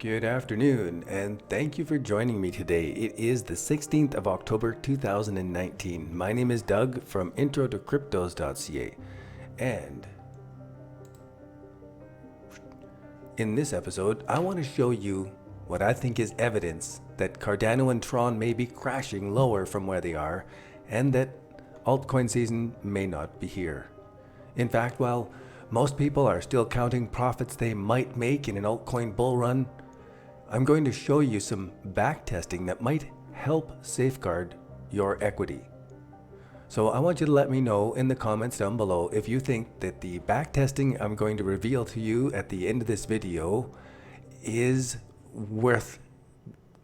Good afternoon, and thank you for joining me today. It is the 16th of October 2019. My name is Doug from intro-to-cryptos.ca, and in this episode, I want to show you what I think is evidence that Cardano and TRON may be crashing lower from where they are, and that altcoin season may not be here. In fact, while most people are still counting profits they might make in an altcoin bull run, I'm going to show you some backtesting that might help safeguard your equity. So I want you to let me know in the comments down below if you think that the backtesting I'm going to reveal to you at the end of this video is worth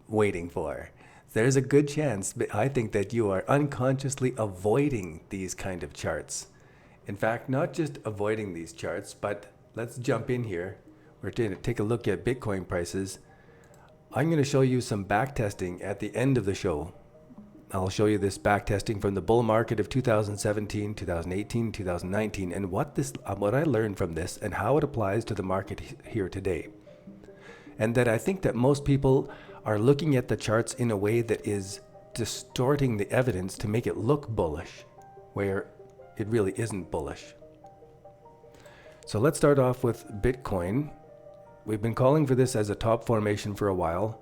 waiting for. There's a good chance, but I think that you are unconsciously avoiding these kind of charts. In fact, not just avoiding these charts, but let's jump in here. We're going to take a look at Bitcoin prices. I'm going to show you some backtesting at the end of the show. I'll show you this backtesting from the bull market of 2017, 2018, 2019, and what I learned from this and how it applies to the market here today. And that I think that most people are looking at the charts in a way that is distorting the evidence to make it look bullish, where it really isn't bullish. So let's start off with Bitcoin. We've been calling for this as a top formation for a while,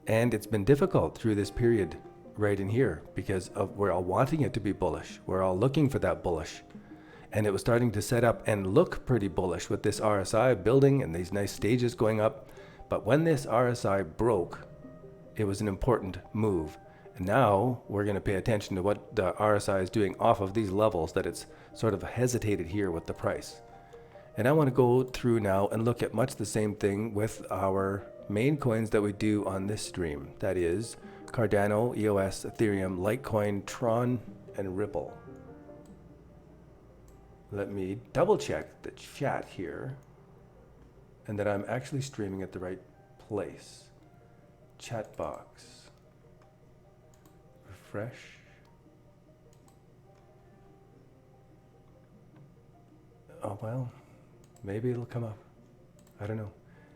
and it's been difficult through this period right in here because we're all wanting it to be bullish. We're all looking for that bullish. And it was starting to set up and look pretty bullish with this RSI building and these nice stages going up. But when this RSI broke, it was an important move. And now we're going to pay attention to what the RSI is doing off of these levels, that it's sort of hesitated here with the price. And I want to go through now and look at much the same thing with our main coins that we do on this stream. That is Cardano, EOS, Ethereum, Litecoin, TRON, and Ripple. Let me double check the chat here and that I'm actually streaming at the right place. Chat box. Refresh. Oh, well. Maybe it'll come up. I don't know.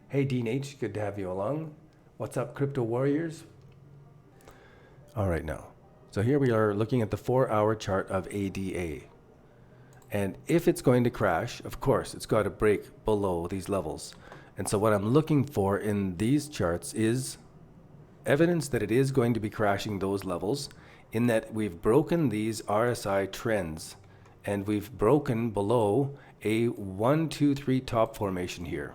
Hey, Dean H, good to have you along. What's up, crypto warriors? All right, now. So here we are looking at the 4-hour chart of ADA. And if it's going to crash, of course, it's got to break below these levels. And so what I'm looking for in these charts is evidence that it is going to be crashing those levels, in that we've broken these RSI trends and we've broken below a 1, 2, 3 top formation here.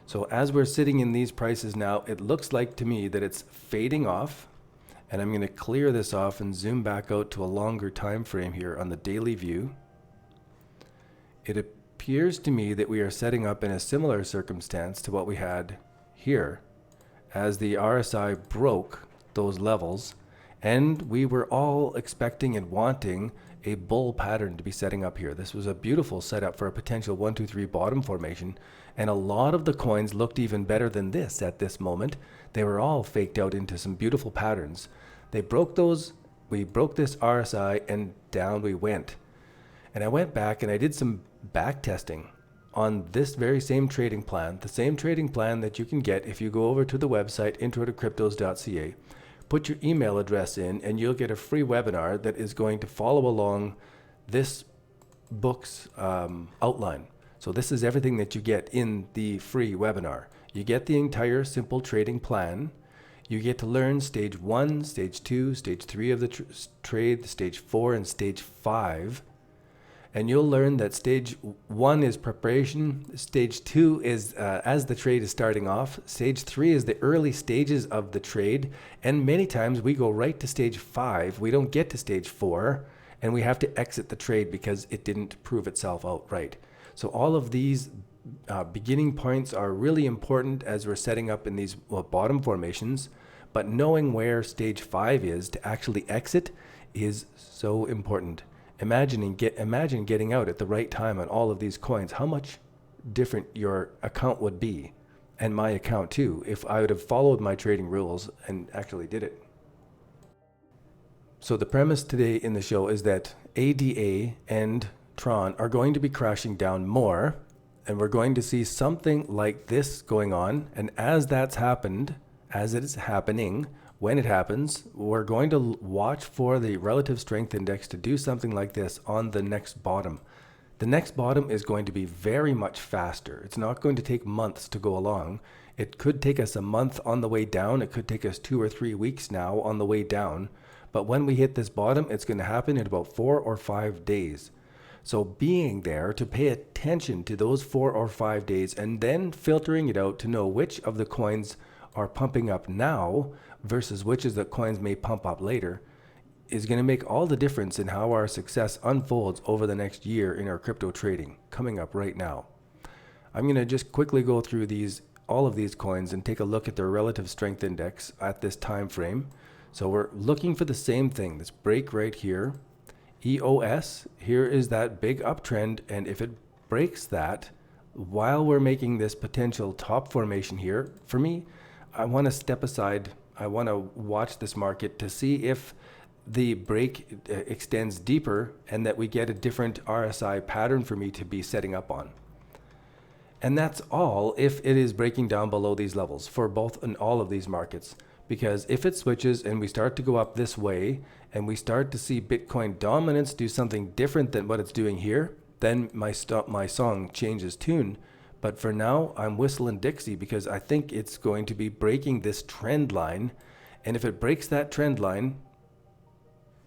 So as we're sitting in these prices now, it looks like to me that it's fading off, and I'm going to clear this off and zoom back out to a longer time frame here on the daily view. It appears to me that we are setting up in a similar circumstance to what we had here as the RSI broke those levels, and we were all expecting and wanting a bull pattern to be setting up here. This was a beautiful setup for a potential 1, 2, 3 bottom formation, and a lot of the coins looked even better than this at this moment. They were all faked out into some beautiful patterns. They broke those, we broke this RSI, and down we went. And I went back and I did some back testing on this very same trading plan, the same trading plan that you can get if you go over to the website intro-to-cryptos.ca. Put your email address in and you'll get a free webinar that is going to follow along this book's outline. So this is everything that you get in the free webinar. You get the entire simple trading plan. You get to learn stage 1, stage 2, stage 3 of the trade, stage 4, and stage 5. And you'll learn that stage 1 is preparation, stage 2 is as the trade is starting off, stage 3 is the early stages of the trade, and many times we go right to stage 5, we don't get to stage 4, and we have to exit the trade because it didn't prove itself out right. So all of these beginning points are really important as we're setting up in these bottom formations, but knowing where stage 5 is to actually exit is so important. Imagine getting out at the right time on all of these coins, how much different your account would be, and my account too, if I would have followed my trading rules and actually did it. So the premise today in the show is that ADA and TRON are going to be crashing down more, And we're going to see something like this going on. And as that's happened, as it is happening, when it happens, we're going to watch for the relative strength index to do something like this on the next bottom. The next bottom is going to be very much faster. It's not going to take months to go along. It could take us a month on the way down. It could take us 2 or 3 weeks now on the way down. But when we hit this bottom, it's going to happen in about 4 or 5 days. So being there to pay attention to those 4 or 5 days and then filtering it out to know which of the coins are pumping up now versus which of the coins may pump up later is going to make all the difference in how our success unfolds over the next year in our crypto trading coming up right now. I'm going to just quickly go through all of these coins and take a look at their relative strength index at this time frame. So we're looking for the same thing, this break right here. EOS, here is that big uptrend, and if it breaks that while we're making this potential top formation here, for me, I want to step aside. I want to watch this market to see if the break extends deeper and that we get a different RSI pattern for me to be setting up on. And that's all if it is breaking down below these levels for both and all of these markets. Because if it switches and we start to go up this way and we start to see Bitcoin dominance do something different than what it's doing here, then my song changes tune. But for now, I'm whistling Dixie because I think it's going to be breaking this trend line. And if it breaks that trend line,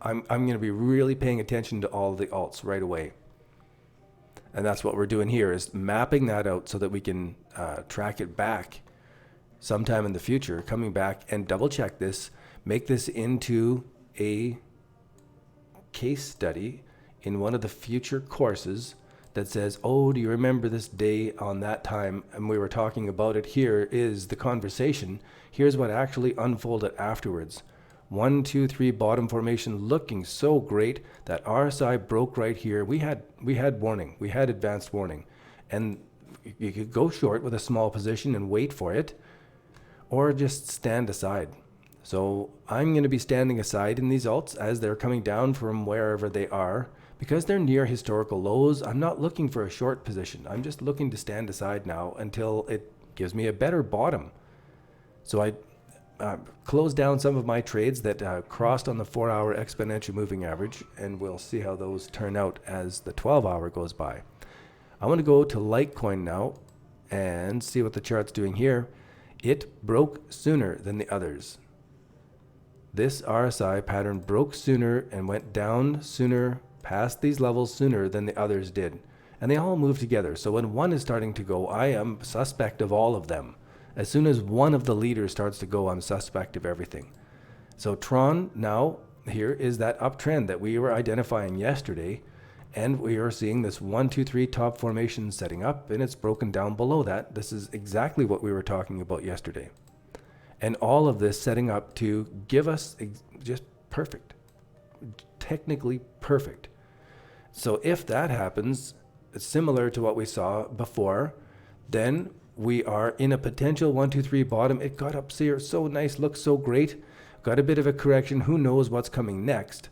I'm going to be really paying attention to all the alts right away. And that's what we're doing here, is mapping that out so that we can track it back sometime in the future, coming back and double check this, make this into a case study in one of the future courses that says, oh, do you remember this day on that time? And we were talking about it. Here is the conversation. Here's what actually unfolded afterwards. 1, 2, 3 bottom formation looking so great that RSI broke right here. We had warning. We had advanced warning. And you could go short with a small position and wait for it, or just stand aside. So I'm going to be standing aside in these alts as they're coming down from wherever they are. Because they're near historical lows, I'm not looking for a short position. I'm just looking to stand aside now until it gives me a better bottom. So I closed down some of my trades that crossed on the 4-hour exponential moving average, and we'll see how those turn out as the 12-hour goes by. I want to go to Litecoin now and see what the chart's doing here. It broke sooner than the others. This RSI pattern broke sooner and went down sooner, past these levels sooner than the others did. And they all move together. So when one is starting to go, I am suspect of all of them. As soon as one of the leaders starts to go, I'm suspect of everything. So Tron now, here is that uptrend that we were identifying yesterday. And we are seeing this 1, 2, 3 top formation setting up, and it's broken down below that. This is exactly what we were talking about yesterday. And all of this setting up to give us just perfect, technically perfect. So if that happens, similar to what we saw before, then we are in a potential 1, 2, 3 bottom. It got up here so nice, looks so great. Got a bit of a correction. Who knows what's coming next?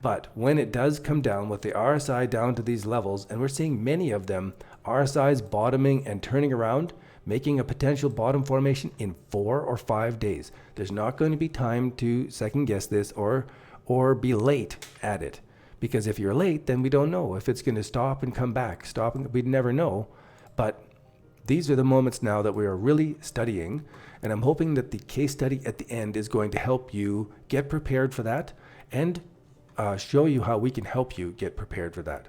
But when it does come down with the RSI down to these levels, and we're seeing many of them, RSIs bottoming and turning around, making a potential bottom formation in 4 or 5 days. There's not going to be time to second guess this or be late at it. Because if you're late, then we don't know if it's going to stop and come back. We'd never know. But these are the moments now that we are really studying. And I'm hoping that the case study at the end is going to help you get prepared for that and show you how we can help you get prepared for that.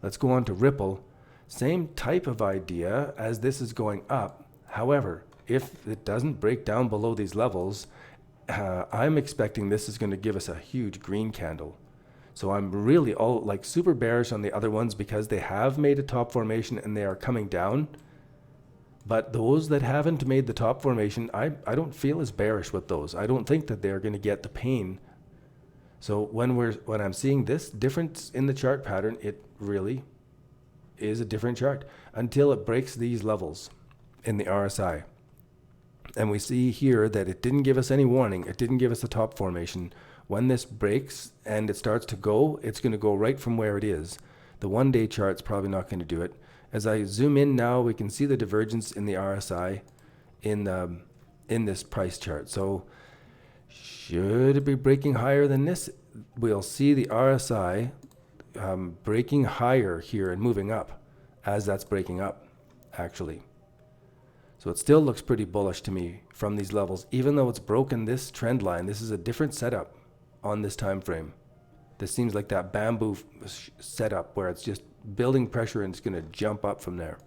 Let's go on to Ripple. Same type of idea as this is going up. However, if it doesn't break down below these levels, I'm expecting this is going to give us a huge green candle. So I'm really super bearish on the other ones because they have made a top formation and they are coming down. But those that haven't made the top formation, I don't feel as bearish with those. I don't think that they're going to get the pain. So when I'm seeing this difference in the chart pattern, it really is a different chart until it breaks these levels in the RSI. And we see here that it didn't give us any warning. It didn't give us a top formation. When this breaks and it starts to go, it's going to go right from where it is. The 1-day chart's probably not going to do it. As I zoom in now, we can see the divergence in the RSI in this price chart. So should it be breaking higher than this? We'll see the RSI breaking higher here and moving up as that's breaking up, actually. So it still looks pretty bullish to me from these levels, even though it's broken this trend line. This is a different setup on this time frame. This seems like that bamboo setup where it's just building pressure and it's going to jump up from there.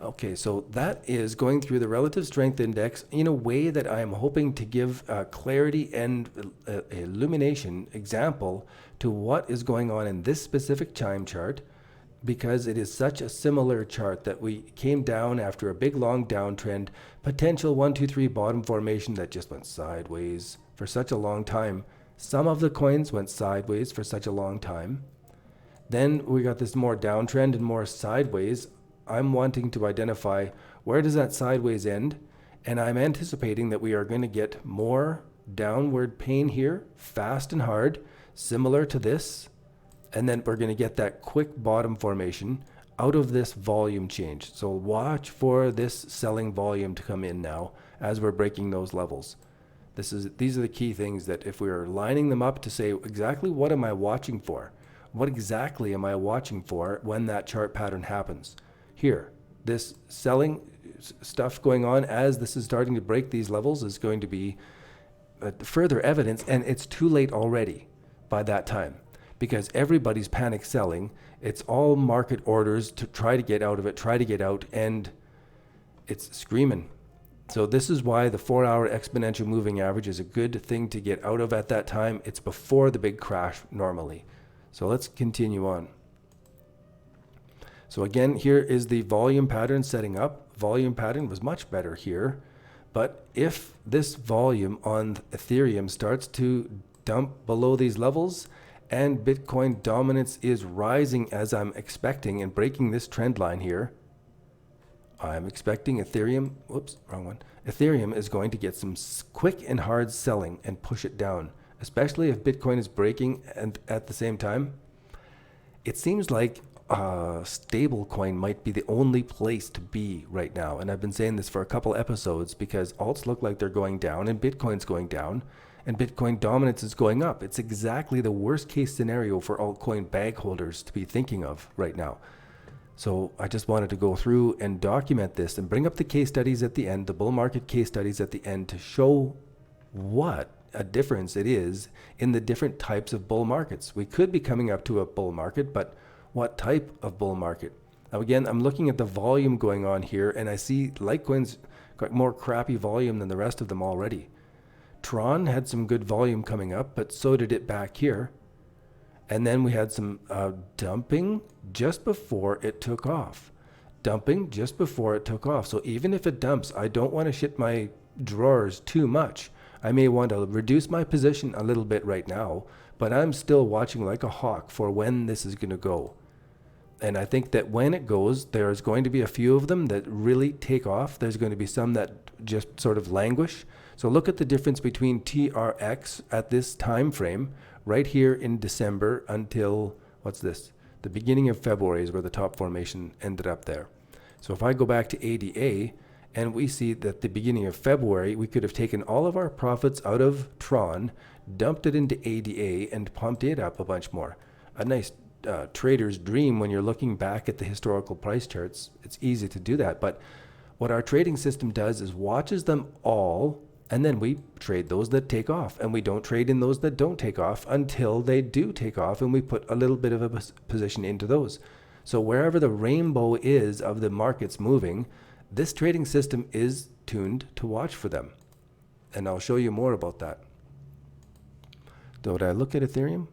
Okay, so that is going through the relative strength index in a way that I am hoping to give clarity and illumination example to what is going on in this specific time chart, because it is such a similar chart that we came down after a big long downtrend, potential 1, 2, 3 bottom formation that just went sideways for such a long time. Some of the coins went sideways for such a long time. Then we got this more downtrend and more sideways. I'm wanting to identify where does that sideways end, and I'm anticipating that we are going to get more downward pain here, fast and hard, similar to this, and then we're going to get that quick bottom formation out of this volume change. So watch for this selling volume to come in now as we're breaking those levels. These are the key things that if we're lining them up to say exactly what am I watching for, what exactly am I watching for when that chart pattern happens. Here, this selling stuff going on as this is starting to break these levels is going to be further evidence, and it's too late already by that time because everybody's panic selling. It's all market orders to try to get out of it, try to get out, and it's screaming. So this is why the 4-hour exponential moving average is a good thing to get out of at that time. It's before the big crash normally. So let's continue on. So again, here is the volume pattern setting up. Volume pattern was much better here. But if this volume on Ethereum starts to dump below these levels and Bitcoin dominance is rising as I'm expecting and breaking this trend line here, I'm expecting Ethereum, whoops, wrong one. Ethereum is going to get some quick and hard selling and push it down, especially if Bitcoin is breaking and at the same time. It seems like stable coin might be the only place to be right now. And I've been saying this for a couple episodes because alts look like they're going down and Bitcoin's going down and Bitcoin dominance is going up. It's exactly the worst case scenario for altcoin bag holders to be thinking of right now. So I just wanted to go through and document this and bring up the case studies at the end, the bull market case studies at the end, to show what a difference it is in the different types of bull markets. We could be coming up to a bull market, but what type of bull market? Now again, I'm looking at the volume going on here and I see Litecoin's got more crappy volume than the rest of them already. Tron had some good volume coming up, but so did it back here. And then we had some dumping just before it took off. Dumping just before it took off. So even if it dumps, I don't want to shit my drawers too much. I may want to reduce my position a little bit right now, but I'm still watching like a hawk for when this is going to go. And I think that when it goes, there's going to be a few of them that really take off. There's going to be some that just sort of languish. So look at the difference between TRX at this time frame right here in December until, what's this? The beginning of February is where the top formation ended up there. So if I go back to ADA and we see that the beginning of February, we could have taken all of our profits out of Tron, dumped it into ADA and pumped it up a bunch more. A nice trader's dream when you're looking back at the historical price charts. It's easy to do that. But what our trading system does is watches them all, and then we trade those that take off, and we don't trade in those that don't take off until they do take off, and we put a little bit of a position into those. So wherever the rainbow is of the markets moving, this trading system is tuned to watch for them. And I'll show you more about that. Did I look at Ethereum?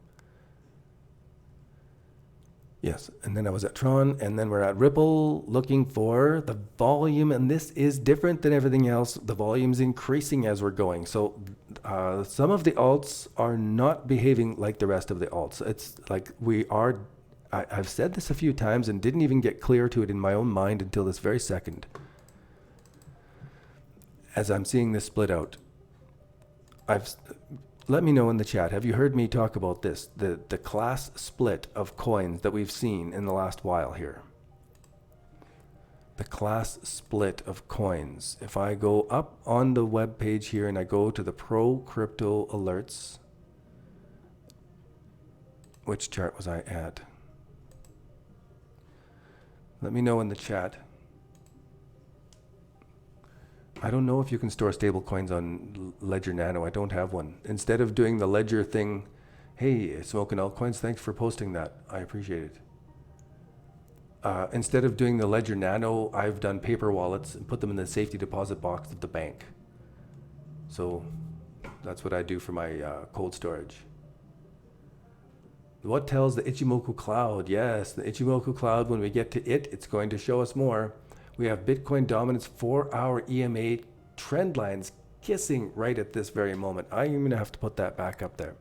Yes, and then I was at Tron, and then we're at Ripple looking for the volume, and this is different than everything else. The volume's increasing as we're going. So some of the alts are not behaving like the rest of the alts. It's like I've said this a few times and didn't even get clear to it in my own mind until this very second. As I'm seeing this split out, let me know in the chat, have you heard me talk about this, the class split of coins that we've seen in the last while here? the class split of coins. If I go up on the web page here and I go to the Pro Crypto Alerts, which chart was I at? Let me know in the chat. I don't know if you can store stable coins on Ledger Nano. I don't have one. Instead of doing the Ledger thing, hey, Smoking Altcoins, thanks for posting that. I appreciate it. Instead of doing the Ledger Nano, I've done paper wallets and put them in the safety deposit box of the bank. So that's what I do for my cold storage. What tells the Ichimoku Cloud? Yes, the Ichimoku Cloud, when we get to it, it's going to show us more. We have Bitcoin dominance 4-hour EMA trend lines kissing right at this very moment. I'm going to have to put that back up there.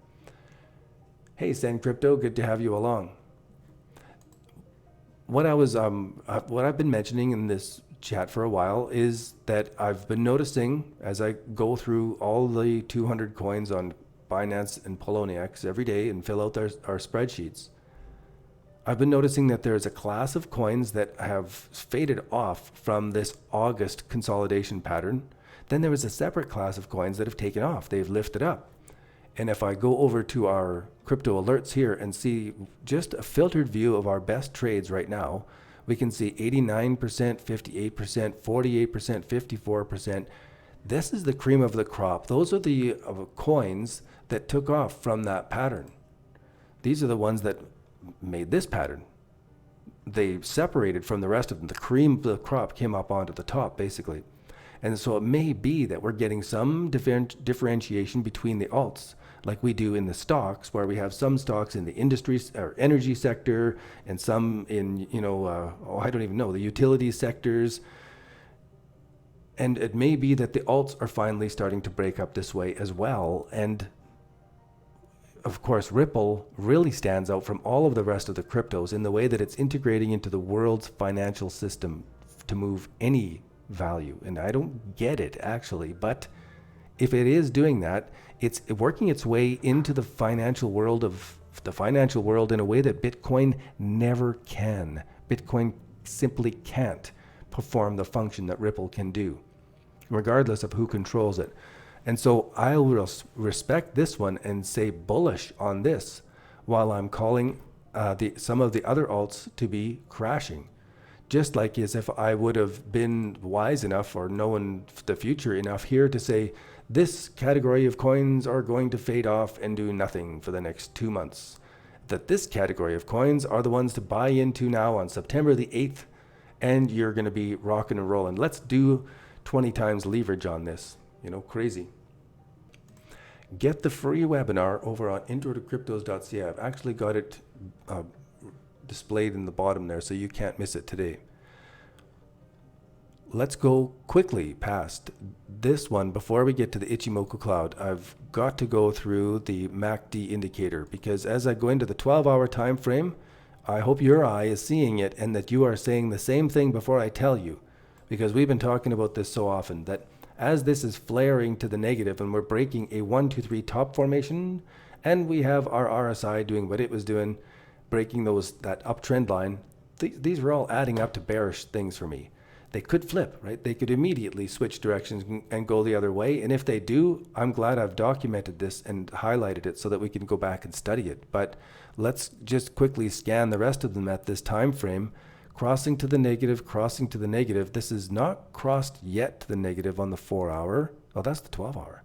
Hey, Send Crypto, good to have you along. What I've been mentioning in this chat for a while is that I've been noticing as I go through all the 200 coins on Binance and Poloniex every day and fill out our spreadsheets. I've been noticing that there's a class of coins that have faded off from this August consolidation pattern. Then there was a separate class of coins that have taken off. They've lifted up. And if I go over to our crypto alerts here and see just a filtered view of our best trades right now, we can see 89%, 58%, 48%, 54%. This is the cream of the crop. Those are the coins that took off from that pattern. These are the ones that made this pattern. They separated from the rest of them. The cream of the crop came up onto the top, basically. And so it may be that we're getting some differentiation between the alts, like we do in the stocks, where we have some stocks in the industry or energy sector and some in, I don't even know, the utility sectors. And it may be that the alts are finally starting to break up this way as well. And of course, Ripple really stands out from all of the rest of the cryptos in the way that it's integrating into the world's financial system to move any value. And I don't get it, actually. But if it is doing that, it's working its way into the financial world in a way that Bitcoin never can. Bitcoin simply can't perform the function that Ripple can do, regardless of who controls it. And so I will respect this one and say bullish on this while I'm calling some of the other alts to be crashing. Just like as if I would have been wise enough or known the future enough here to say this category of coins are going to fade off and do nothing for the next 2 months. That this category of coins are the ones to buy into now on September the 8th, and you're going to be rocking and rolling. Let's do 20 times leverage on this. Crazy. Get the free webinar over on intro-to-cryptos.ca. I've actually got it displayed in the bottom there, so you can't miss it today. Let's go quickly past this one before we get to the Ichimoku Cloud. I've got to go through the MACD indicator, because as I go into the 12-hour time frame, I hope your eye is seeing it and that you are saying the same thing before I tell you, because we've been talking about this so often that as this is flaring to the negative and we're breaking a 1, 2, 3 top formation, and we have our RSI doing what it was doing, breaking that uptrend line, these are all adding up to bearish things for me. They could flip, right? They could immediately switch directions and go the other way. And if they do, I'm glad I've documented this and highlighted it so that we can go back and study it. But let's just quickly scan the rest of them at this time frame. Crossing to the negative, crossing to the negative. This is not crossed yet to the negative on the 4-hour. Oh, that's the 12-hour.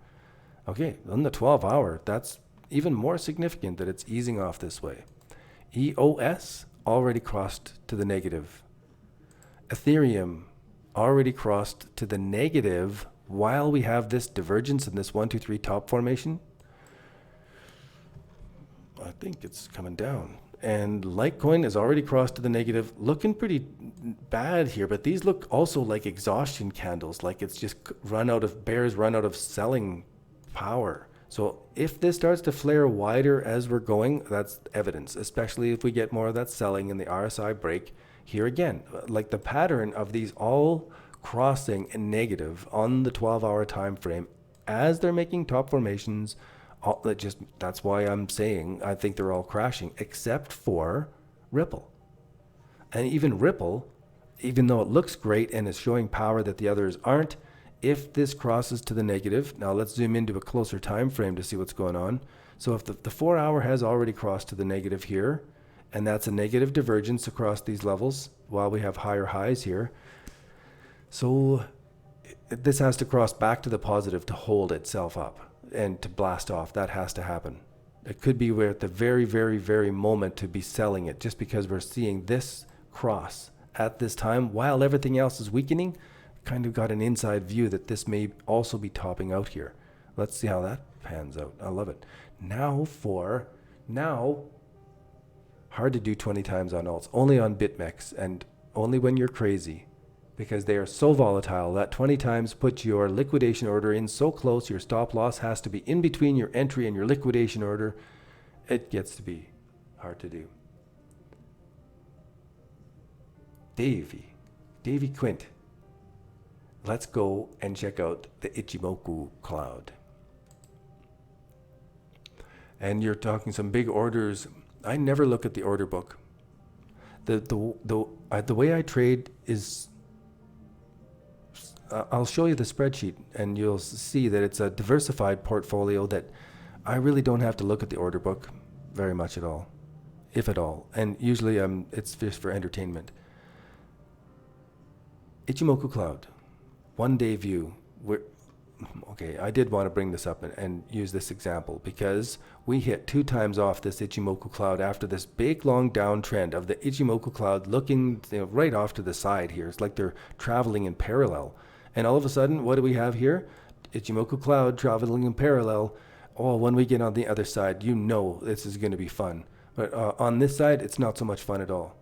Okay, on the 12-hour, that's even more significant that it's easing off this way. EOS already crossed to the negative. Ethereum already crossed to the negative while we have this divergence in this 1, 2, 3 top formation. I think it's coming down. And Litecoin is already crossed to the negative, looking pretty bad here, but these look also like exhaustion candles, like it's just bears run out of selling power. So if this starts to flare wider as we're going, that's evidence, especially if we get more of that selling in the RSI break. Here again, like the pattern of these all crossing and negative on the 12-hour time frame as they're making top formations. That's why I'm saying I think they're all crashing, except for Ripple. And even Ripple, even though it looks great and is showing power that the others aren't, if this crosses to the negative, now let's zoom into a closer time frame to see what's going on. So if the 4 hour has already crossed to the negative here, and that's a negative divergence across these levels while we have higher highs here. So this has to cross back to the positive to hold itself up and to blast off. That has to happen. It could be we're at the very, very, very moment to be selling it, just because we're seeing this cross at this time while everything else is weakening. Kind of got an inside view that this may also be topping out here. Let's see how that pans out. I love it. Now, hard to do 20 times on alts, only on BitMEX and only when you're crazy, because they are so volatile that 20 times puts your liquidation order in so close, your stop loss has to be in between your entry and your liquidation order. It gets to be hard to do. Davey Quint. Let's go and check out the Ichimoku Cloud. And you're talking some big orders. I never look at the order book. The way I trade is, I'll show you the spreadsheet and you'll see that it's a diversified portfolio that I really don't have to look at the order book very much at all, if at all. And usually it's just for entertainment. Ichimoku Cloud. 1 day view. Okay, I did want to bring this up and use this example because we hit 2 times off this Ichimoku Cloud after this big long downtrend of the Ichimoku Cloud looking right off to the side here. It's like they're traveling in parallel. And all of a sudden, what do we have here? Ichimoku Cloud traveling in parallel. Oh, when we get on the other side, you know this is going to be fun. But on this side, it's not so much fun at all.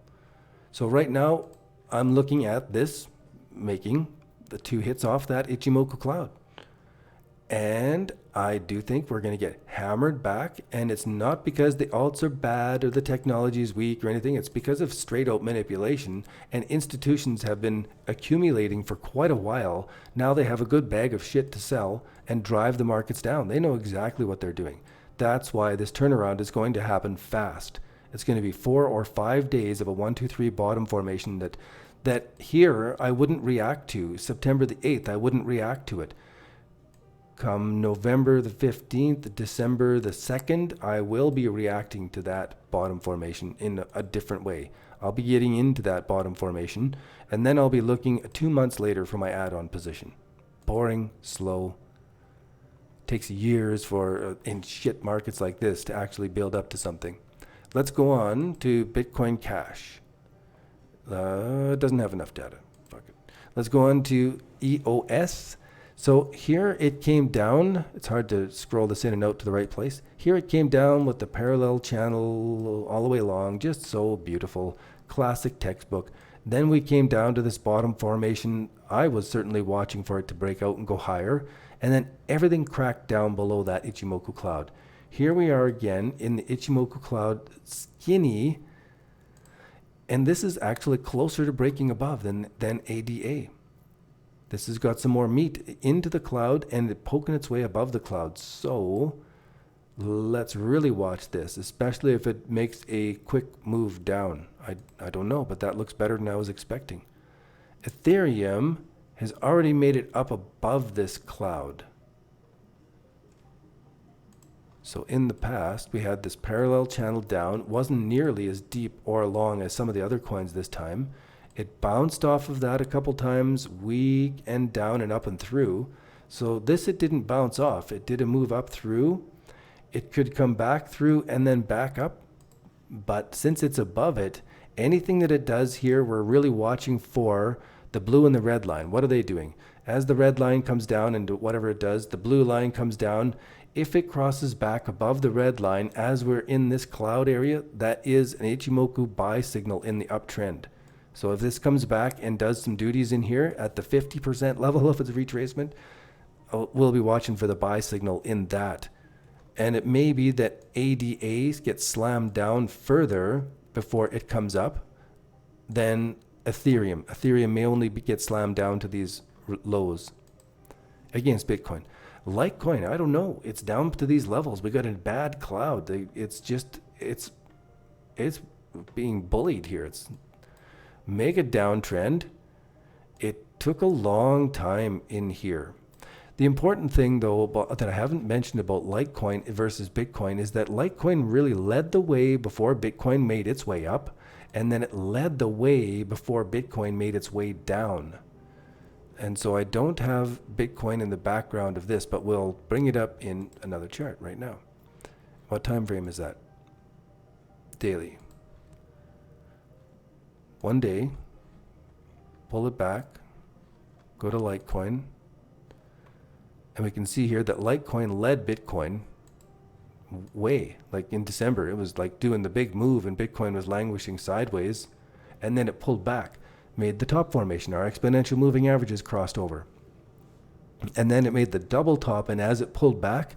So right now, I'm looking at this making the 2 hits off that Ichimoku Cloud. And I do think we're going to get hammered back. And it's not because the alts are bad or the technology is weak or anything. It's because of straight out manipulation. And institutions have been accumulating for quite a while. Now they have a good bag of shit to sell and drive the markets down. They know exactly what they're doing. That's why this turnaround is going to happen fast. It's going to be 4 or 5 days of a 1, 2, 3 bottom formation that here I wouldn't react to. September the 8th, I wouldn't react to it. Come November the 15th, December the 2nd, I will be reacting to that bottom formation in a different way. I'll be getting into that bottom formation, and then I'll be looking 2 months later for my add-on position. Boring, slow. Takes years for in shit markets like this to actually build up to something. Let's go on to Bitcoin Cash. It doesn't have enough data. Fuck it. Let's go on to EOS. So here it came down. It's hard to scroll this in and out to the right place. Here it came down with the parallel channel all the way along. Just so beautiful. Classic textbook. Then we came down to this bottom formation. I was certainly watching for it to break out and go higher. And then everything cracked down below that Ichimoku Cloud. Here we are again in the Ichimoku Cloud, skinny. And this is actually closer to breaking above than ADA. This has got some more meat into the cloud and poking its way above the cloud. So let's really watch this, especially if it makes a quick move down. I don't know, but that looks better than I was expecting. Ethereum has already made it up above this cloud. So in the past, we had this parallel channel down. It wasn't nearly as deep or long as some of the other coins this time. It bounced off of that a couple times, weak and down and up and through. So this, it didn't bounce off. It did a move up through. It could come back through and then back up. But since it's above it, anything that it does here, we're really watching for the blue and the red line. What are they doing? As the red line comes down and whatever it does, the blue line comes down. If it crosses back above the red line as we're in this cloud area, that is an Ichimoku buy signal in the uptrend. So if this comes back and does some duties in here at the 50% level of its retracement, we'll be watching for the buy signal in that. And it may be that ADAs get slammed down further before it comes up than Ethereum. Ethereum may only get slammed down to these lows against Bitcoin. Litecoin, I don't know. It's down to these levels. We got a bad cloud. It's being bullied here. mega downtrend. It took a long time in here. The important thing, though, that I haven't mentioned about Litecoin versus Bitcoin is that Litecoin really led the way before Bitcoin made its way up, and then it led the way before Bitcoin made its way down. And so I don't have Bitcoin in the background of this, but we'll bring it up in another chart right now. What time frame is that? Daily. 1 day, pull it back, go to Litecoin, and we can see here that Litecoin led Bitcoin way. Like in December, it was like doing the big move and Bitcoin was languishing sideways, and then it pulled back, made the top formation. Our exponential moving averages crossed over. And then it made the double top, and as it pulled back,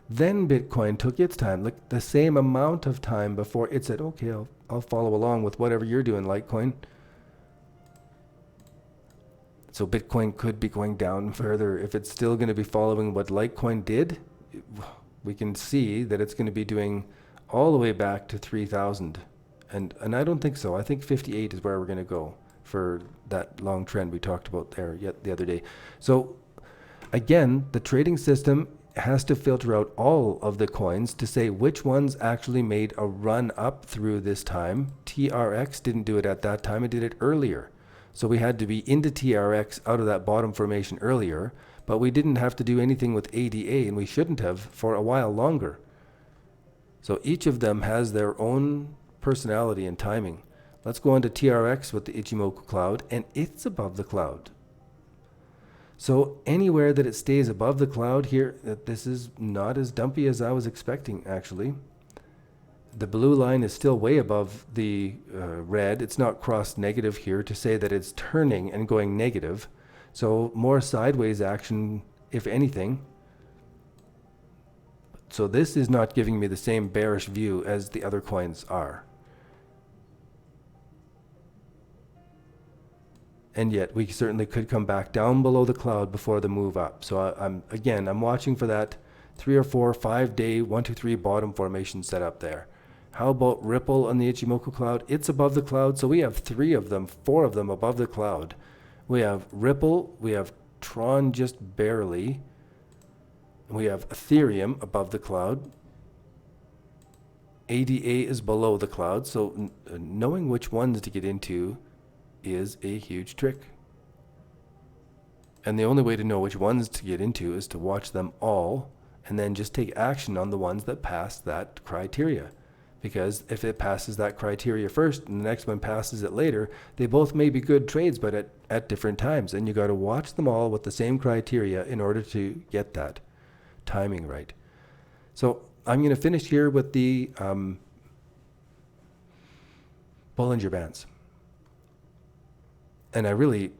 then Bitcoin took its time, like the same amount of time before it said, okay, I'll follow along with whatever you're doing, Litecoin. So Bitcoin could be going down further. If it's still going to be following what Litecoin did, we can see that it's going to be doing all the way back to 3,000. And I don't think so. I think 58 is where we're going to go for that long trend we talked about there yet the other day. So again, the trading system has to filter out all of the coins to say which ones actually made a run up through this time. TRX didn't do it at that time. It did it earlier. So we had to be into TRX out of that bottom formation earlier, but we didn't have to do anything with ADA, and we shouldn't have for a while longer. So each of them has their own personality and timing. Let's go on to TRX with the Ichimoku Cloud, and it's above the cloud. So anywhere that it stays above the cloud here, this is not as dumpy as I was expecting, actually. The blue line is still way above the red. It's not crossed negative here to say that it's turning and going negative. So more sideways action, if anything. So this is not giving me the same bearish view as the other coins are. And yet we certainly could come back down below the cloud before the move up. So I'm watching for that 3 or 4, 5 day 1, 2, 3 bottom formation set up there. How about Ripple on the Ichimoku Cloud? It's above the cloud. So we have 3 of them, 4 of them above the cloud. We have Ripple, we have TRON just barely. We have Ethereum above the cloud. ADA is below the cloud. So knowing which ones to get into is a huge trick. And the only way to know which ones to get into is to watch them all and then just take action on the ones that pass that criteria. Because if it passes that criteria first and the next one passes it later, they both may be good trades, but at different times. And you got to watch them all with the same criteria in order to get that timing right. So I'm going to finish here with the Bollinger Bands. And I really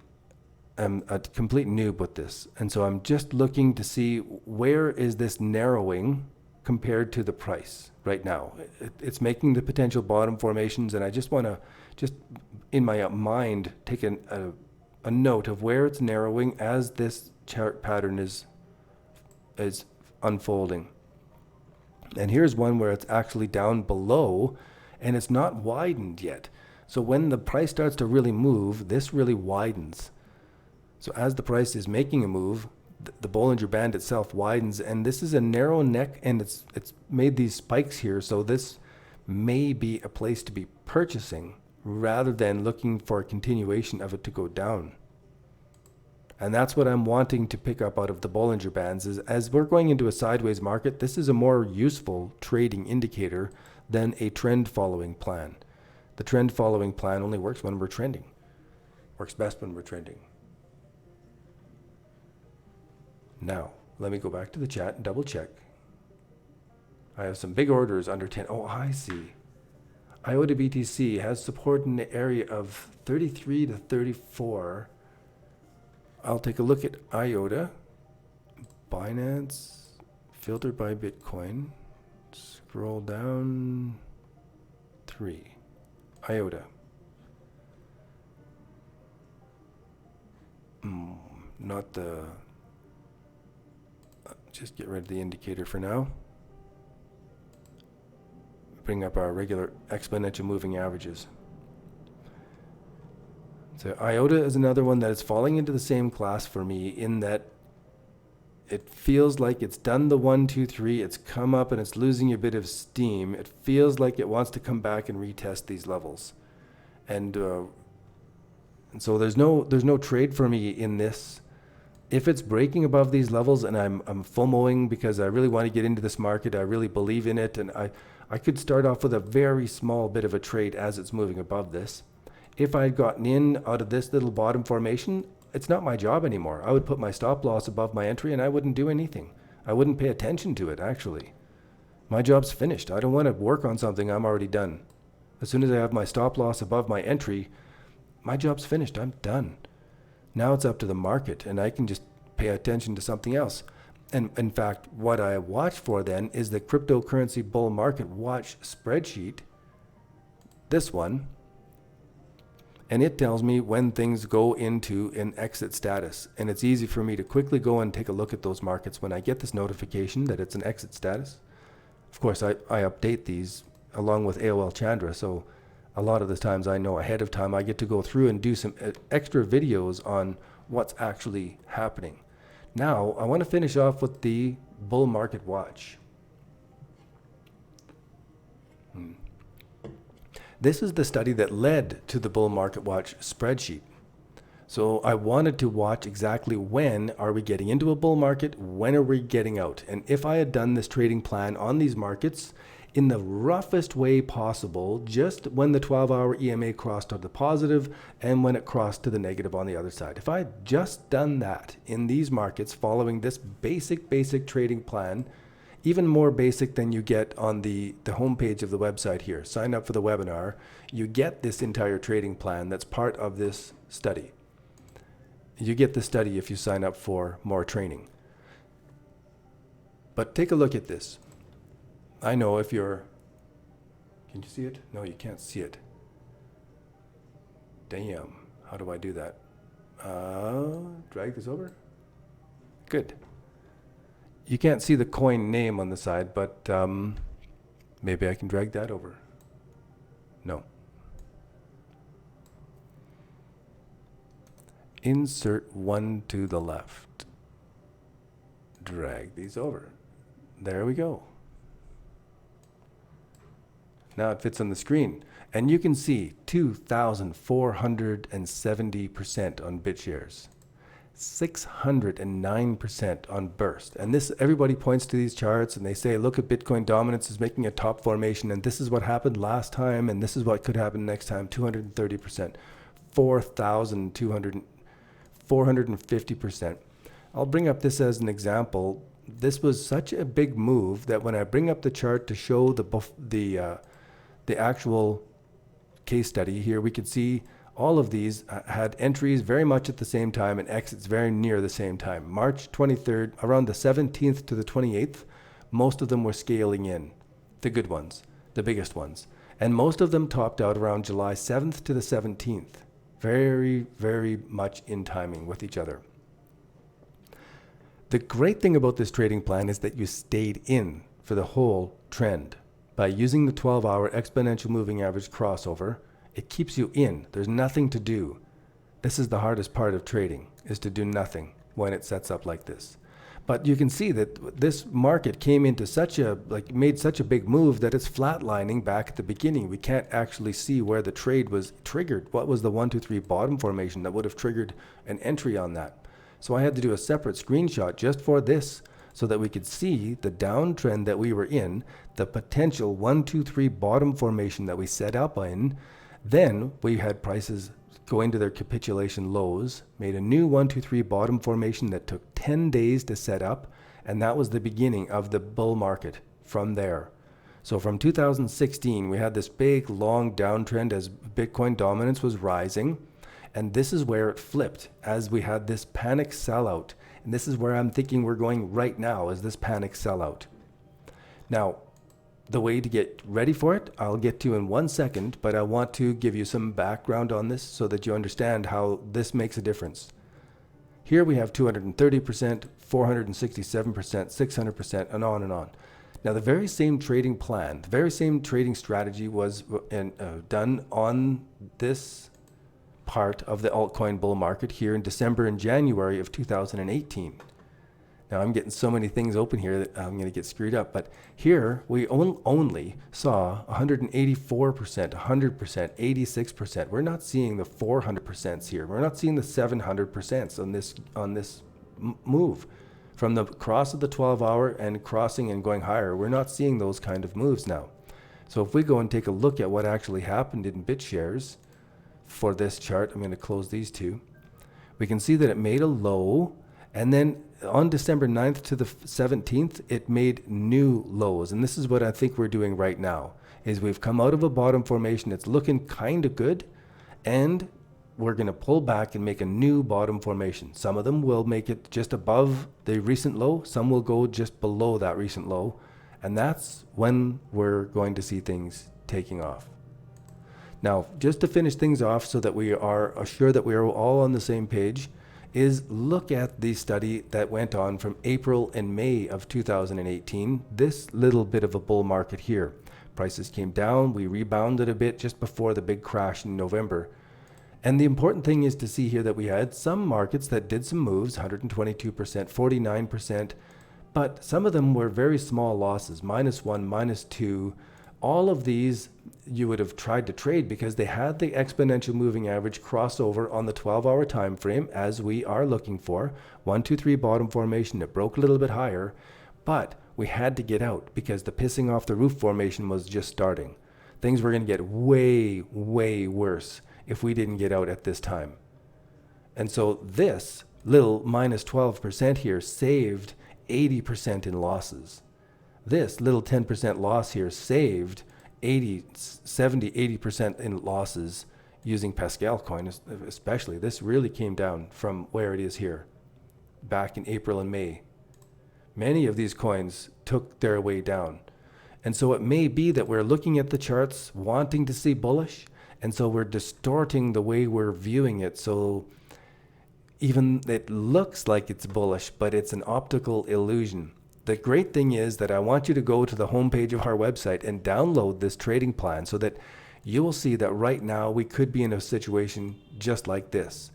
am a complete noob with this. And so I'm just looking to see where is this narrowing compared to the price right now. It's making the potential bottom formations, and I just want to, just in my mind, take a note of where it's narrowing as this chart pattern is unfolding. And here's one where it's actually down below, and it's not widened yet. So when the price starts to really move, this really widens. So as the price is making a move, the Bollinger Band itself widens, and this is a narrow neck, and it's made these spikes here. So this may be a place to be purchasing rather than looking for a continuation of it to go down. And that's what I'm wanting to pick up out of the Bollinger Bands is as we're going into a sideways market, this is a more useful trading indicator than a trend following plan. The trend following plan only works when we're trending. Works best when we're trending. Now, let me go back to the chat and double check. I have some big orders under 10. Oh, I see. IOTA BTC has support in the area of 33 to 34. I'll take a look at IOTA. Binance, filter by Bitcoin. Scroll down 3. IOTA. Not the... Just get rid of the indicator for now. Bring up our regular exponential moving averages. So IOTA is another one that is falling into the same class for me in that it feels like it's done the 1, 2, 3. It's come up and it's losing a bit of steam. It feels like it wants to come back and retest these levels, and so there's no trade for me in this. If it's breaking above these levels and I'm FOMOing because I really want to get into this market, I really believe in it, and I could start off with a very small bit of a trade as it's moving above this. If I'd gotten in out of this little bottom formation, it's not my job anymore. I would put my stop loss above my entry and I wouldn't do anything. I wouldn't pay attention to it, actually. My job's finished. I don't want to work on something I'm already done. As soon as I have my stop loss above my entry, my job's finished. I'm done. Now it's up to the market, and I can just pay attention to something else. And in fact, what I watch for then is the cryptocurrency bull market watch spreadsheet, this one, and it tells me when things go into an exit status. And it's easy for me to quickly go and take a look at those markets when I get this notification that it's an exit status. Of course, I update these along with AOL Chandra, so a lot of the times I know ahead of time. I get to go through and do some extra videos on what's actually happening. Now, I want to finish off with the bull market watch. This is the study that led to the bull market watch spreadsheet. So I wanted to watch exactly when are we getting into a bull market, when are we getting out. And if I had done this trading plan on these markets in the roughest way possible, just when the 12-hour EMA crossed to the positive and when it crossed to the negative on the other side. If I had just done that in these markets following this basic trading plan, even more basic than you get on the homepage of the website here, sign up for the webinar, you get this entire trading plan that's part of this study. You get the study if you sign up for more training. But take a look at this. I know if you're, can you see it? No, you can't see it. Damn, how do I do that? Drag this over. Good. You can't see the coin name on the side, but maybe I can drag that over. No. Insert one to the left. Drag these over. There we go. Now it fits on the screen. And you can see 2,470% on BitShares, 609% on Burst. And this, everybody points to these charts and they say, look at Bitcoin dominance is making a top formation, and this is what happened last time, and this is what could happen next time. 230%, 450%. I'll bring up this as an example. This was such a big move that when I bring up the chart to show the actual case study here, we could see all of these had entries very much at the same time and exits very near the same time. March 23rd, around the 17th to the 28th, most of them were scaling in, the good ones, the biggest ones. And most of them topped out around July 7th to the 17th. Very, very much in timing with each other. The great thing about this trading plan is that you stayed in for the whole trend. By using the 12-hour exponential moving average crossover, it keeps you in. There's nothing to do. This is the hardest part of trading, is to do nothing when it sets up like this. But you can see that this market came into made such a big move that it's flatlining back at the beginning. We can't actually see where the trade was triggered. What was the 1, 2, 3 bottom formation that would have triggered an entry on that? So I had to do a separate screenshot just for this, so that we could see the downtrend that we were in, the potential 1, 2, 3 bottom formation that we set up in. Then we had prices go into their capitulation lows, made a new 1, 2, 3 bottom formation that took 10 days to set up, and that was the beginning of the bull market from there. So from 2016, we had this big long downtrend as Bitcoin dominance was rising, and this is where it flipped as we had this panic sellout. And this is where I'm thinking we're going right now, is this panic sellout. Now, the way to get ready for it, I'll get to in 1 second, but I want to give you some background on this so that you understand how this makes a difference. Here we have 230%, 467%, 600%, and on and on. Now, the very same trading plan, the very same trading strategy was done on this part of the altcoin bull market here in December and January of 2018. Now I'm getting so many things open here that I'm going to get screwed up. But here we only saw 184%, 100%, 86%. We're not seeing the 400% here. We're not seeing the 700% on this move. From the cross of the 12-hour and crossing and going higher, we're not seeing those kind of moves now. So if we go and take a look at what actually happened in BitShares for this chart, I'm going to close these two. We can see that it made a low, and then on December 9th to the 17th, it made new lows. And this is what I think we're doing right now, is we've come out of a bottom formation. It's looking kind of good, and we're going to pull back and make a new bottom formation. Some of them will make it just above the recent low. Some will go just below that recent low. And that's when we're going to see things taking off. Now, just to finish things off so that we are sure that we are all on the same page, is look at the study that went on from April and May of 2018, this little bit of a bull market here. Prices came down, we rebounded a bit just before the big crash in November. And the important thing is to see here that we had some markets that did some moves, 122%, 49%, but some of them were very small losses, -1, -2. All of these you would have tried to trade because they had the exponential moving average crossover on the 12-hour time frame, as we are looking for. 1, 2, 3 bottom formation. It broke a little bit higher, but we had to get out because the pissing off the roof formation was just starting. Things were going to get way, way worse if we didn't get out at this time. And so this little -12% here saved 80% in losses. This little 10% loss here saved 70, 80% in losses using Pascal coin, especially. This really came down from where it is here back in April and May. Many of these coins took their way down. And so it may be that we're looking at the charts wanting to see bullish, and so we're distorting the way we're viewing it. So even it looks like it's bullish, but it's an optical illusion. The great thing is that I want you to go to the homepage of our website and download this trading plan so that you will see that right now we could be in a situation just like this,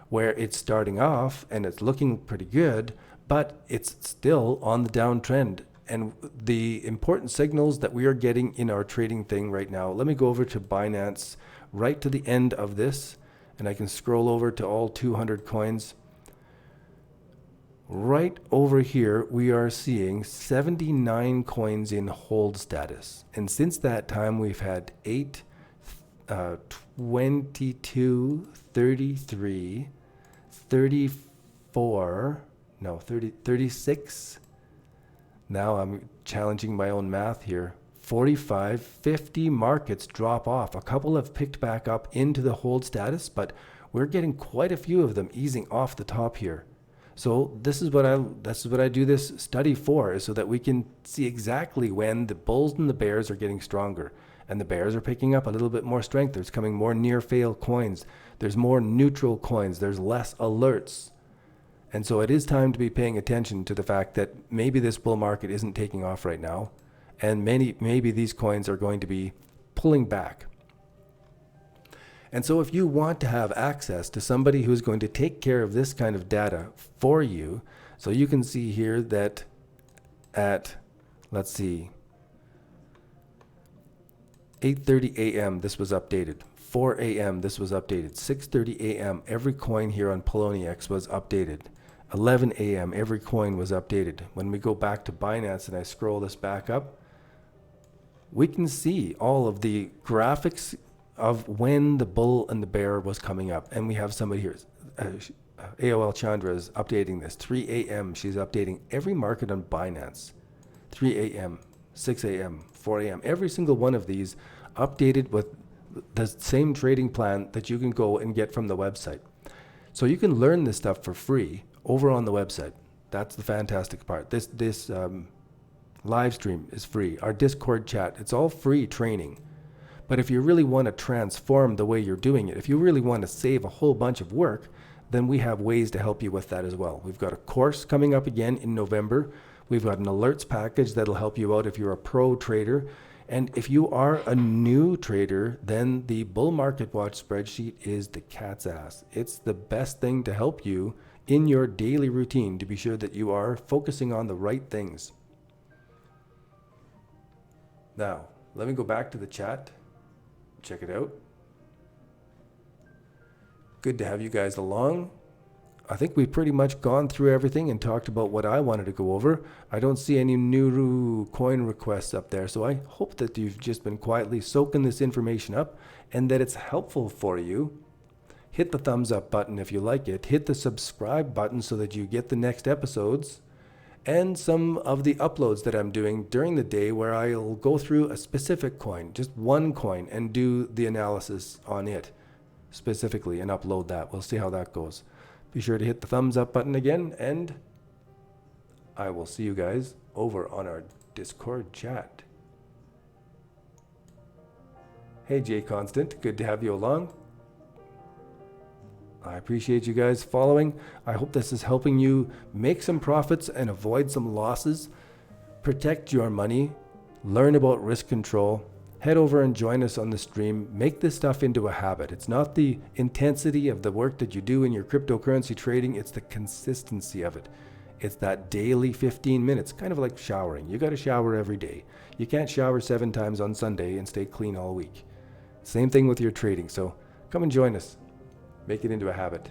where it's starting off and it's looking pretty good, but it's still on the downtrend. And the important signals that we are getting in our trading thing right now, let me go over to Binance right to the end of this, and I can scroll over to all 200 coins. Right over here, we are seeing 79 coins in hold status. And since that time, we've had 8, 22, 33, 34, no, 36. Now I'm challenging my own math here. 45, 50 markets drop off. A couple have picked back up into the hold status, but we're getting quite a few of them easing off the top here. So this is what I do this study for, is so that we can see exactly when the bulls and the bears are getting stronger. And the bears are picking up a little bit more strength. There's coming more near fail coins. There's more neutral coins. There's less alerts. And so it is time to be paying attention to the fact that maybe this bull market isn't taking off right now. And maybe these coins are going to be pulling back. And so if you want to have access to somebody who's going to take care of this kind of data for you, so you can see here that at, let's see, 8:30 a.m. this was updated. 4 a.m. this was updated. 6:30 a.m. every coin here on Poloniex was updated. 11 a.m. every coin was updated. When we go back to Binance and I scroll this back up, we can see all of the graphics of when the bull and the bear was coming up. And we have somebody here, AOL Chandra is updating this. 3 a.m. she's updating every market on Binance. 3 a.m., 6 a.m., 4 a.m. Every single one of these updated with the same trading plan that you can go and get from the website. So you can learn this stuff for free over on the website. That's the fantastic part. This live stream is free. Our Discord chat, it's all free training. But if you really want to transform the way you're doing it, if you really want to save a whole bunch of work, then we have ways to help you with that as well. We've got a course coming up again in November. We've got an alerts package that'll help you out if you're a pro trader. And if you are a new trader, then the bull market watch spreadsheet is the cat's ass. It's the best thing to help you in your daily routine to be sure that you are focusing on the right things. Now, let me go back to the chat. Check it out. Good to have you guys along. I think we've pretty much gone through everything and talked about what I wanted to go over. I don't see any new coin requests up there, so I hope that you've just been quietly soaking this information up and that it's helpful for you. Hit the thumbs up button if you like it. Hit the subscribe button so that you get the next episodes and some of the uploads that I'm doing during the day where I'll go through a specific coin, just one coin, and do the analysis on it specifically and upload that. We'll see how that goes. Be sure to hit the thumbs up button again, and I will see you guys over on our Discord chat. Hey Jay Constant, good to have you along. I appreciate you guys following. I hope this is helping you make some profits and avoid some losses, protect your money, learn about risk control. Head over and join us on the stream. Make this stuff into a habit. It's not the intensity of the work that you do in your cryptocurrency trading, it's the consistency of it. It's that daily 15 minutes, kind of like showering. You got to shower every day. You can't shower 7 times on Sunday and stay clean all week. Same thing with your trading. So come and join us. Make it into a habit.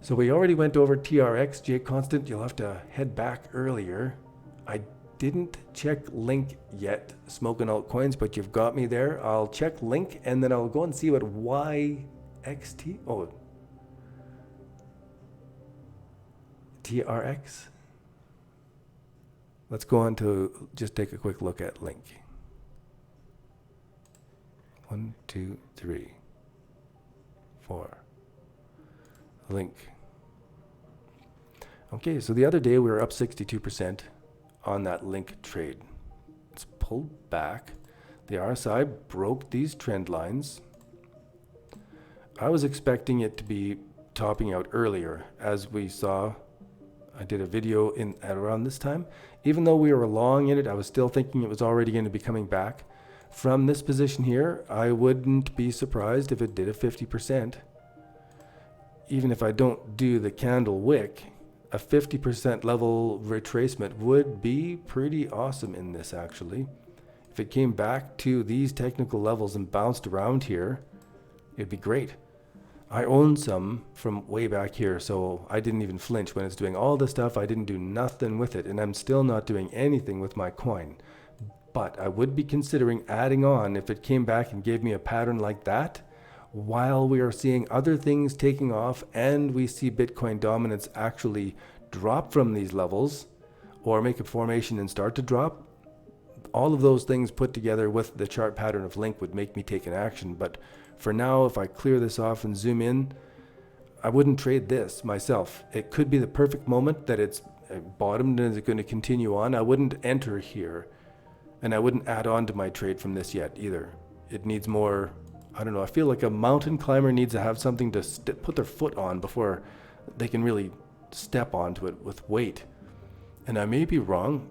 So we already went over TRX, Jay Constant. You'll have to head back earlier. I didn't check Link yet, smoking altcoins, but you've got me there. I'll check Link and then I'll go and see what YXT, TRX. Let's go on to just take a quick look at Link. 1, 2, 3, 4. Link. Okay, so the other day we were up 62%. On that Link trade. It's pulled back. The RSI broke these trend lines. I was expecting it to be topping out earlier. As we saw, I did a video at around this time. Even though we were long in it, I was still thinking it was already going to be coming back. From this position here, I wouldn't be surprised if it did a 50%. Even if I don't do the candle wick, a 50% level retracement would be pretty awesome in this actually. If it came back to these technical levels and bounced around here, it'd be great. I own some from way back here, so I didn't even flinch when it's doing all the stuff. I didn't do nothing with it, and I'm still not doing anything with my coin. But I would be considering adding on if it came back and gave me a pattern like that, while we are seeing other things taking off and we see Bitcoin dominance actually drop from these levels or make a formation and start to drop. All of those things put together with the chart pattern of Link would make me take an action. But for now, if I clear this off and zoom in, I wouldn't trade this myself. It could be the perfect moment that it's bottomed and is going to continue on. I wouldn't enter here, and I wouldn't add on to my trade from this yet either. It needs more, I don't know, I feel like a mountain climber needs to have something to put their foot on before they can really step onto it with weight. And I may be wrong.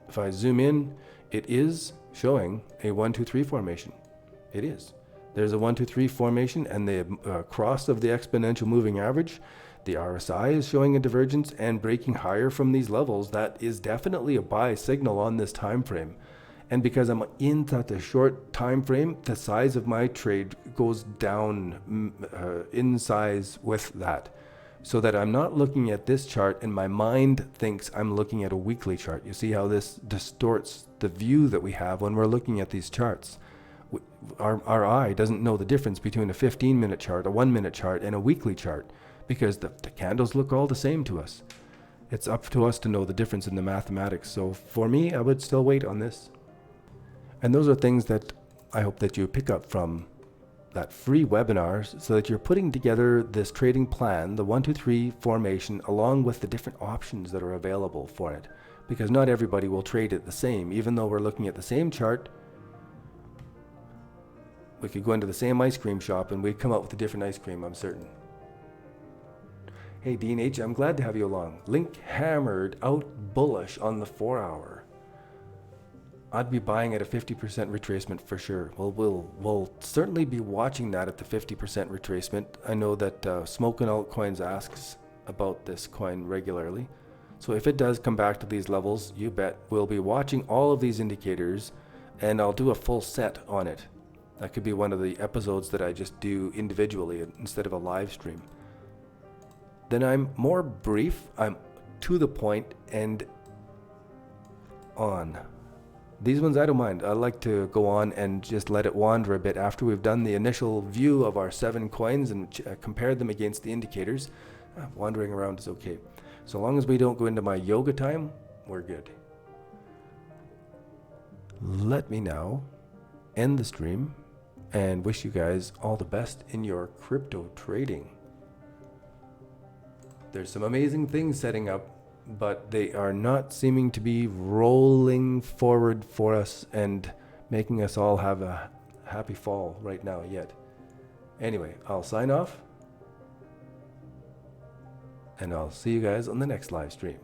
If I zoom in, it is showing a 1, 2, 3 formation. It is. There's a 1, 2, 3 formation and the cross of the exponential moving average. The RSI is showing a divergence and breaking higher from these levels. That is definitely a buy signal on this time frame. And because I'm in such a short time frame, the size of my trade goes down in size with that. So that I'm not looking at this chart and my mind thinks I'm looking at a weekly chart. You see how this distorts the view that we have when we're looking at these charts. Our eye doesn't know the difference between a 15-minute chart, a 1-minute chart, and a weekly chart, because the candles look all the same to us. It's up to us to know the difference in the mathematics. So for me, I would still wait on this. And those are things that I hope that you pick up from that free webinar, so that you're putting together this trading plan, the 1, 2, 3 formation, along with the different options that are available for it. Because not everybody will trade it the same. Even though we're looking at the same chart, we could go into the same ice cream shop and we'd come out with a different ice cream, I'm certain. Hey, Dean H, I'm glad to have you along. Link hammered out bullish on the 4-hour. I'd be buying at a 50% retracement for sure. Well, we'll certainly be watching that at the 50% retracement. I know that Smoking Altcoins asks about this coin regularly. So if it does come back to these levels, you bet we'll be watching all of these indicators, and I'll do a full set on it. That could be one of the episodes that I just do individually instead of a live stream. Then I'm more brief, I'm to the point, and on. These ones I don't mind. I like to go on and just let it wander a bit after we've done the initial view of our 7 coins and compared them against the indicators. Wandering around is okay. So long as we don't go into my yoga time, we're good. Let me now end the stream and wish you guys all the best in your crypto trading. There's some amazing things setting up, but they are not seeming to be rolling forward for us and making us all have a happy fall right now yet. Anyway, I'll sign off, and I'll see you guys on the next live stream.